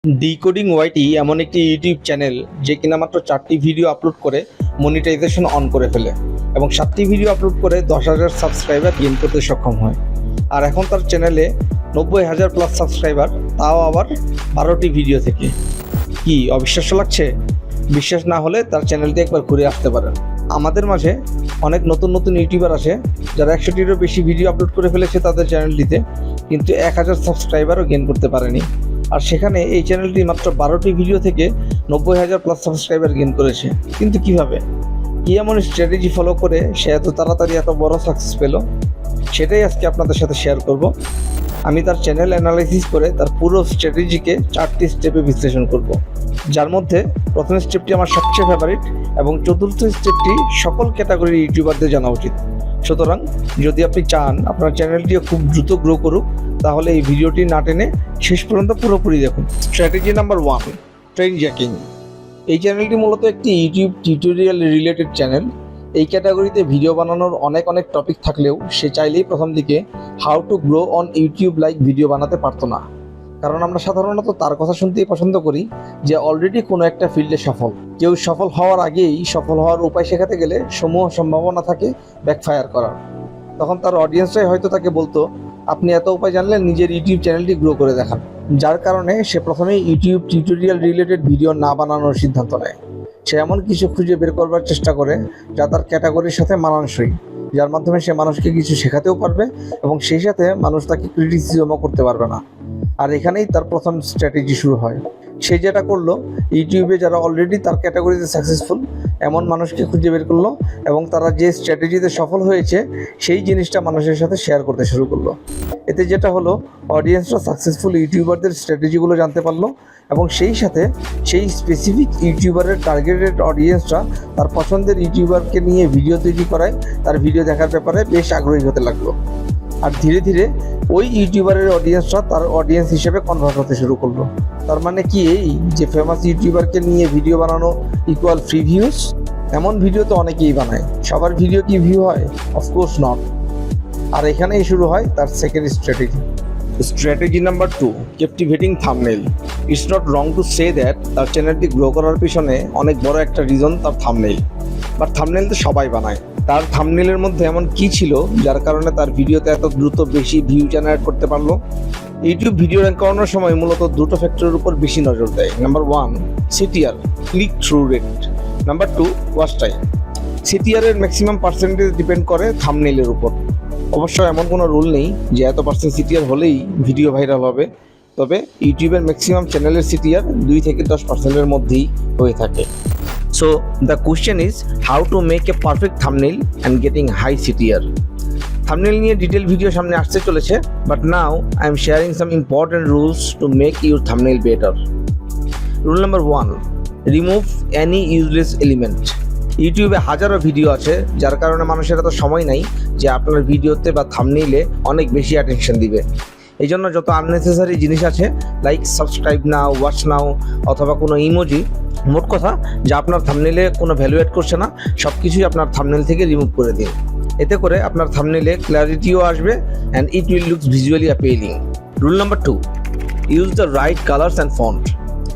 Decoding ওয়াইটি এমন একটি YouTube channel যে কিনা মাত্র 4টি ভিডিও আপলোড করে মনিটাইজেশন অন করে ফেলে এবং 7টি ভিডিও আপলোড করে 10,000 সাবস্ক্রাইবার গেইন করতে সক্ষম হয়। আর এখন তার চ্যানেলে 90,000 প্লাস সাবস্ক্রাইবার, তাও আবার 12টি ভিডিও থেকে। কি অবিশ্বাস্য লাগছে? বিশ্বাস না হলে তার চ্যানেলটি একবার ঘুরে আসতে পারেন। আমাদের মাঝে অনেক নতুন নতুন ইউটিউবার আছে যারা 100টিরও বেশি ভিডিও আপলোড করে ফেলেছে তাদের চ্যানেলটিতে, কিন্তু 1000 সাবস্ক্রাইবারও গেইন করতে পারেনি। আর সেখানে এই চ্যানেলটি মাত্র 12টি ভিডিও থেকে 90,000 প্লাস সাবস্ক্রাইবার গেইন করেছে। কিন্তু কিভাবে, কি এমন স্ট্র্যাটেজি ফলো করে সে এত তাড়াতাড়ি এত বড় সাকসেস পেল, সেটাই আজকে আপনাদের সাথে শেয়ার করব। আমি তার চ্যানেল অ্যানালাইসিস করে তার পুরো স্ট্র্যাটেজিকে 4টি স্টেপে বিশ্লেষণ করব, যার মধ্যে প্রথম স্টেপটি আমার সবচেয়ে ফেভারিট এবং চতুর্থ স্টেপটি সকল ক্যাটাগরির ইউটিউবারদের জানা উচিত। সুতরাং যদি আপনি চান আপনার চ্যানেলটিও খুব দ্রুত গ্রো করুক, তাহলে এই ভিডিওটি না টেনে শেষ পর্যন্ত পুরোপুরি দেখুন। Strategy number 1, train jacking. এই চ্যানেলটি মূলত একটি ইউটিউব টিউটোরিয়াল রিলেটেড চ্যানেল। এই ক্যাটাগরিতে ভিডিও বানানোর অনেক টপিক থাকলেও সে চাইলেই প্রথম দিকে how to grow on YouTube like video বানাতে পারতো না, কারণ আমরা সাধারণত তার কথা শুনতেই পছন্দ করি যে অলরেডি কোনো একটা ফিল্ডে সফল। কেউ সফল হওয়ার আগেই সফল হওয়ার উপায় শেখাতে গেলে সমূহ সম্ভাবনা থাকে ব্যাকফায়ার করার। তখন তার অডিয়েন্সরাই হয়তো তাকে বলতো, আপনি এত উপায় জানলেন, নিজের ইউটিউব চ্যানেলটি গ্রো করে দেখান। যার কারণে সে প্রথমেই ইউটিউব টিউটোরিয়াল রিলেটেড ভিডিও না বানানোর সিদ্ধান্ত নেয়। সে এমন কিছু খুঁজে বের করবার চেষ্টা করে যা তার ক্যাটাগরির সাথে মানানসই, যার মাধ্যমে সে মানুষকে কিছু শেখাতেও পারবে এবং সেই সাথে মানুষ তাকে ক্রিটিসিজমও করতে পারবে না। আর এখানেই তার প্রথম স্ট্র্যাটেজি শুরু হয়। সে যেটা করলো, ইউটিউবে যারা অলরেডি তার ক্যাটাগরিতে সাকসেসফুল এমন মানুষকে খুঁজে বের করলো এবং তারা যে স্ট্র্যাটেজিতে সফল হয়েছে সেই জিনিসটা মানুষের সাথে শেয়ার করতে শুরু করলো। এতে যেটা হলো, অডিয়েন্সরা সাকসেসফুল ইউটিউবারদের স্ট্র্যাটেজিগুলো জানতে পারলো এবং সেই সাথে সেই স্পেসিফিক ইউটিউবারের টার্গেটেড অডিয়েন্সরা তার পছন্দের ইউটিউবারকে নিয়ে ভিডিও তৈরি করায় তার ভিডিও দেখার ব্যাপারে বেশ আগ্রহী হতে লাগলো। আর ধীরে ধীরে ওই ইউটিউবারের অডিয়েন্সরা তার অডিয়েন্স হিসেবে কনভার্ট হতে শুরু করলো। তার মানে কি এই যে ফেমাস ইউটিউবারকে নিয়ে ভিডিও বানানো ইকুয়াল ফ্রি ভিউজ? এমন ভিডিও তো অনেকেই বানায়, সবার ভিডিও কি ভিউ হয়? Of course not. আর এখানেই শুরু হয় তার second strategy. Strategy number 2, captivating thumbnail. It's not wrong to say that তার চ্যানেলটি গ্রো করার পিছনে অনেক বড় একটা রিজন তার থাম্বনেল। বাট থাম্বনেল তো সবাই বানায়। তার থাম্বনেলের মধ্যে এমন কি ছিল যার কারণে তার ভিডিওতে এত দ্রুত বেশি ভিউ জেনারেট করতে পারলো? ইউটিউব ভিডিও র্যাঙ্ক করানোর সময় মূলত দুটো ফ্যাক্টরের উপর বেশি নজর দেয়। Number 1, CTR, click through rate. Number 2, watch time. সিটিআরের ম্যাক্সিমাম পার্সেন্টেজ ডিপেন্ড করে থাম্বনেলের উপর। অবশ্য এমন কোনো রুল নেই যে এত পার্সেন্ট সিটিআর হলেই ভিডিও ভাইরাল হবে, তবে ইউটিউবের ম্যাক্সিমাম চ্যানেলের সিটিআর 2 থেকে 10%-এর মধ্যেই হয়ে থাকে। So the question is how to make a perfect thumbnail and getting high CTR. Thumbnail নিয়ে ডিটেল ভিডিও সামনে আসতে চলেছে, but now I am sharing some important rules to make your thumbnail better. Rule number 1, remove any useless element. ইউটিউবে হাজারো video আছে যার কারণে মানুষের এত সময় নাই যে আপনার ভিডিওতে বা থাম্বনেইলে অনেক বেশি অ্যাটেনশন দিবে। এই জন্য যত আননেসেসারি জিনিস আছে লাইক সাবস্ক্রাইব নাও, ওয়াচ নাও অথবা কোনো ইমোজি, মোট কথা যা আপনার থাম্বনেইলে কোনো ভ্যালু অ্যাড করছে না, সব কিছুই আপনার থাম্বনেইল থেকে রিমুভ করে দিন। এতে করে আপনার থাম্বনেইলে ক্ল্যারিটিও আসবে and it will looks visually appealing. Rule number 2, use the right colours and font.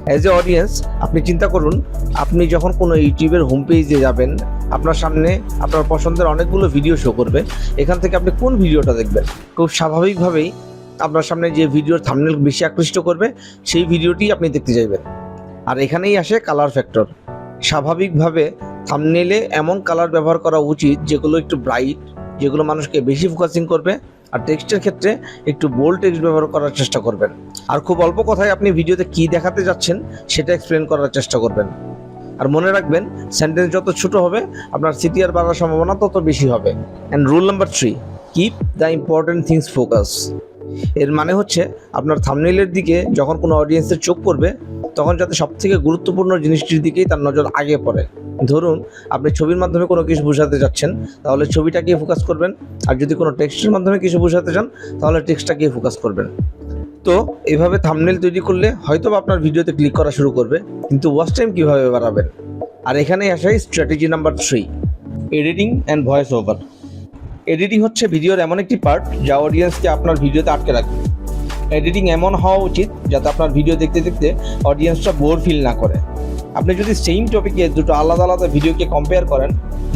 As a audience আপনি চিন্তা করুন, আপনি যখন কোনো ইউটিউবের হোম পেজে যাবেন, আপনার সামনে আপনার পছন্দের অনেকগুলো ভিডিও শো করবে। এখান থেকে আপনি কোন ভিডিওটা দেখবেন? খুব স্বাভাবিকভাবেই আপনার সামনে যে ভিডিওর থাম্বনেইল বেশি আকৃষ্ট করবে সেই ভিডিওটি আপনি দেখতে চাইবেন। আর এখানেই আসে কালার ফ্যাক্টর। স্বাভাবিকভাবে থাম্বনেইলে এমন কালার ব্যবহার করা উচিত যেগুলো একটু ব্রাইট, যেগুলো মানুষকে বেশি ফোকাসিং করবে। আর টেক্সটের ক্ষেত্রে একটু বোল্ড টেক্সট ব্যবহার করার চেষ্টা করবেন। আর খুব অল্প কথায় আপনি ভিডিওতে কী দেখাতে যাচ্ছেন সেটা এক্সপ্লেন করার চেষ্টা করবেন। আর মনে রাখবেন, সেন্টেন্স যত ছোট হবে আপনার সিটিআর বাড়ার সম্ভাবনা তত বেশি হবে। And rule number 3, keep the important things focus. এর মানে হচ্ছে আপনার থাম্বনেইলের দিকে যখন কোনো অডিয়েন্সের চোখ পড়বে তখন যাতে সবথেকে গুরুত্বপূর্ণ জিনিসটির দিকেই তার নজর আগে পড়ে। ধরুন আপনি ছবির মাধ্যমে কোনো কিছু বোঝাতে যাচ্ছেন, তাহলে ছবিটাকেই ফোকাস করবেন। আর যদি কোনো টেক্সটের মাধ্যমে কিছু বোঝাতে চান তাহলে টেক্সটটাকেই ফোকাস করবেন। তো এইভাবে থাম্বনেইল তৈরি করলে হয়তো আপনার ভিডিওতে ক্লিক করা শুরু করবে, কিন্তু ওয়াচ টাইম কীভাবে বাড়াবেন? আর এখানেই আসে strategy number 3, editing and voice over. Editing হচ্ছে ভিডিওর এমন একটি পার্ট যা অডিয়েন্সকে আপনার ভিডিওতে আটকে রাখবে। এডিটিং এমন হওয়া উচিত যাতে আপনার ভিডিও দেখতে দেখতে অডিয়েন্সটা বোর ফিল না করে। আপনি যদি সেম টপিকে দুটো আলাদা আলাদা ভিডিওকে কম্পেয়ার করেন,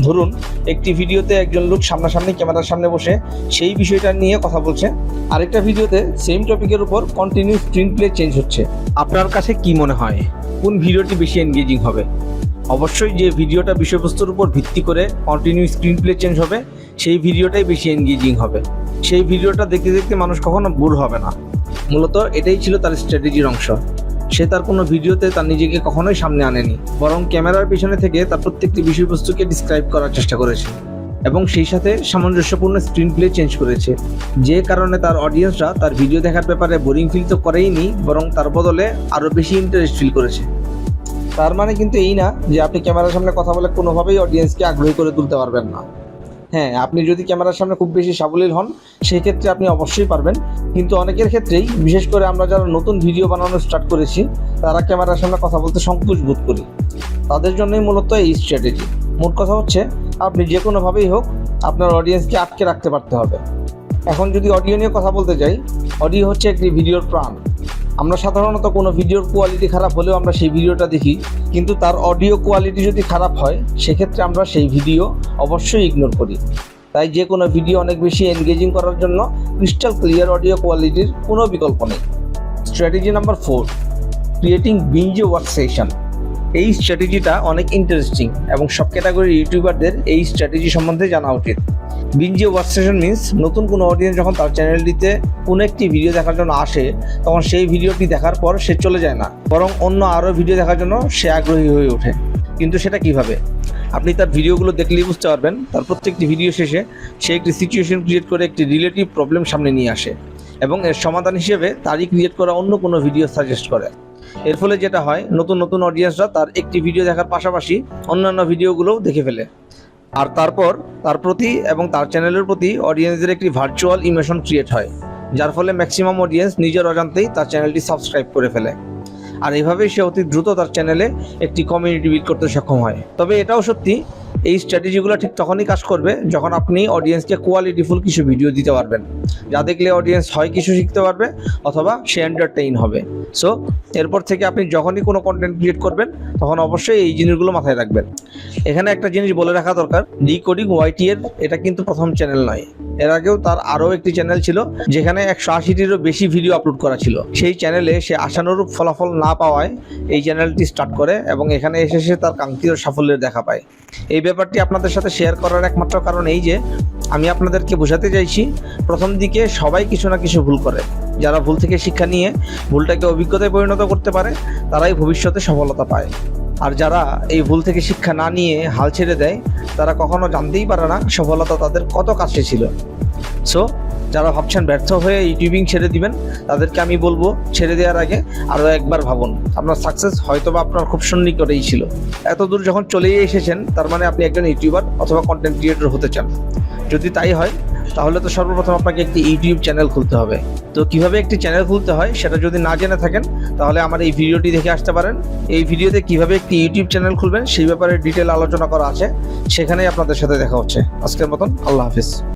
ধরুন একটি ভিডিওতে একজন লোক সামনাসামনি ক্যামেরার সামনে বসে সেই বিষয়টা নিয়ে কথা বলছে, আরেকটা ভিডিওতে সেম টপিকের উপর কন্টিনিউ স্ক্রিন প্লে চেঞ্জ হচ্ছে, আপনার কাছে কি মনে হয় কোন ভিডিওটি বেশি এনগেজিং হবে? অবশ্যই যে ভিডিওটা বিষয়বস্তুর উপর ভিত্তি করে কন্টিনিউ স্ক্রিন প্লে চেঞ্জ হবে সেই ভিডিওটাই বেশি এনগেজিং হবে। সেই ভিডিওটা দেখতে দেখতে মানুষ কখনো বোর হবে না। মূলত এটাই ছিল তার স্ট্র্যাটেজির অংশ। সে তার কোনো ভিডিওতে তার নিজেকে কখনোই সামনে আনেনি, বরং ক্যামেরার পিছনে থেকে তার প্রত্যেকটি বিষয়বস্তুকে ডিসক্রাইব করার চেষ্টা করেছে এবং সেই সাথে সামঞ্জস্যপূর্ণ স্ক্রিন প্লে চেঞ্জ করেছে, যে কারণে তার অডিয়েন্সরা তার ভিডিও দেখার ব্যাপারে বোরিং ফিল তো করেইনি, বরং তার বদলে আরও বেশি ইন্টারেস্ট ফিল করেছে। তার মানে কিন্তু এই না যে আপনি ক্যামেরার সামনে কথা বলে কোনোভাবেই অডিয়েন্সকে আগ্রহী করে তুলতে পারবেন না। হ্যাঁ, আপনি যদি ক্যামেরার সামনে খুব বেশি সাবলীল হন সেই ক্ষেত্রে আপনি অবশ্যই পারবেন, কিন্তু অনেকের ক্ষেত্রেই, বিশেষ করে আমরা যারা নতুন ভিডিও বানানো স্টার্ট করেছি তারা ক্যামেরার সামনে কথা বলতে সংকোচ বোধ করি। তাদের জন্যই মূলত এই স্ট্র্যাটেজি। মোট কথা হচ্ছে আপনি যে কোনোভাবেই হোক আপনার অডিয়েন্সকে আটকে রাখতে পারতে হবে। এখন যদি অডিও নিয়ে কথা বলতে যাই, অডিও হচ্ছে একটি ভিডিওর প্রাণ। আমরা সাধারণত কোনো ভিডিওর কোয়ালিটি খারাপ হলেও আমরা সেই ভিডিওটা দেখি, কিন্তু তার অডিও কোয়ালিটি যদি খারাপ হয় সেক্ষেত্রে আমরা সেই ভিডিও অবশ্যই ইগনোর করি। তাই যে কোনো ভিডিও অনেক বেশি এনগেজিং করার জন্য ক্রিস্টাল ক্লিয়ার অডিও কোয়ালিটির কোনো বিকল্প নেই। Strategy number 4, creating binge watch session. এই স্ট্র্যাটেজিটা অনেক ইন্টারেস্টিং এবং সব ক্যাটাগরির ইউটিউবারদের এই স্ট্র্যাটেজি সম্বন্ধে জানা উচিত। বিঞ্জ ওয়াচ সেশন মিন্স নতুন কোনো অডিয়েন্স যখন তার চ্যানেলটিতে কোনো একটি ভিডিও দেখার জন্য আসে তখন সেই ভিডিওটি দেখার পর সে চলে যায় না, বরং অন্য আরও ভিডিও দেখার জন্য সে আগ্রহী হয়ে ওঠে। কিন্তু সেটা কিভাবে? আপনি তার ভিডিওগুলো দেখলেই বুঝতে পারবেন। তার প্রত্যেকটি ভিডিও শেষে সে একটি সিচুয়েশন ক্রিয়েট করে একটি রিলেটিভ প্রবলেম সামনে নিয়ে আসে এবং এর সমাধান হিসেবে তারই ক্রিয়েট করা অন্য কোনো ভিডিও সাজেস্ট করে। এর ফলে যেটা হয়, নতুন নতুন অডিয়েন্সরা তার একটি ভিডিও দেখার পাশাপাশি অন্যান্য ভিডিওগুলোও দেখে ফেলে, আর তারপর তার প্রতি এবং তার চ্যানেলের প্রতি অডিয়েন্সদের একটি ভার্চুয়াল ইমোশন ক্রিয়েট হয়, যার ফলে ম্যাক্সিমাম অডিয়েন্স নিজের অজান্তেই তার চ্যানেলটি সাবস্ক্রাইব করে ফেলে। আর এইভাবেই সে অতি দ্রুত তার চ্যানেলে একটি কমিউনিটি বিল্ড করতে সক্ষম হয়। তবে এটাও সত্যি, এই স্ট্র্যাটেজিগুলো ঠিক তখনই কাজ করবে যখন আপনি অডিয়েন্সকে কোয়ালিটিফুল কিছু ভিডিও দিতে পারবেন, যা দেখলে অডিয়েন্স হয় কিছু শিখতে পারবে অথবা সে এন্টারটেইন হবে। সো এরপর থেকে আপনি যখনই কোনো কন্টেন্ট ক্রিয়েট করবেন তখন অবশ্যই এই জিনিসগুলো মাথায় রাখবেন। এখানে একটা জিনিস বলে রাখা দরকার, ডিকোডিং ওয়াইটি এর এটা কিন্তু প্রথম চ্যানেল নয়। এর আগেও তার আরও একটি চ্যানেল ছিল যেখানে 180টিরও বেশি ভিডিও আপলোড করা ছিল। সেই চ্যানেলে সে আশানুরূপ ফলাফল না পাওয়ায় এই চ্যানেলটি স্টার্ট করে এবং এখানে এসে সে তার কাঙ্ক্ষিত সাফল্যের দেখা পায়। এই ব্যাপারটি আপনাদের সাথে শেয়ার করার একমাত্র কারণ এই যে আমি আপনাদেরকে বোঝাতে চাইছি, প্রথম দিকে সবাই কিছু না কিছু ভুল করে। যারা ভুল থেকে শিক্ষা নিয়ে ভুলটাকে অভিজ্ঞতায় পরিণত করতে পারে তারাই ভবিষ্যতে সফলতা পায়, আর যারা এই ভুল থেকে শিক্ষা না নিয়ে হাল ছেড়ে দেয় তারা কখনো জানতেই পারে না সফলতা তাদের কত কাছে ছিল। সো যারা ভাবছেন ব্যর্থ হয়ে ইউটিউবিং ছেড়ে দিবেন, তাদেরকে আমি বলবো ছেড়ে দেওয়ার আগে আরও একবার ভাবুন। আপনার সাকসেস হয়তোবা আপনার খুব সন্নিকটেই ছিল। এত দূর যখন চলেই এসেছেন তার মানে আপনি একজন ইউটিউবার অথবা কন্টেন্ট ক্রিয়েটর হতে চান। যদি তাই হয় তাহলে তো সর্বপ্রথম আপনাকে একটি ইউটিউব চ্যানেল খুলতে হবে। তো কিভাবে একটি চ্যানেল খুলতে হয় সেটা যদি না জেনে থাকেন তাহলে আমার এই ভিডিওটি দেখে আসতে পারেন। এই ভিডিওতে কিভাবে একটি ইউটিউব চ্যানেল খুলবেন সেই ব্যাপারে ডিটেল আলোচনা করা আছে, সেখানেই আপনাদের সাথে দেখা হচ্ছে। আজকের মতন আল্লাহ হাফিজ।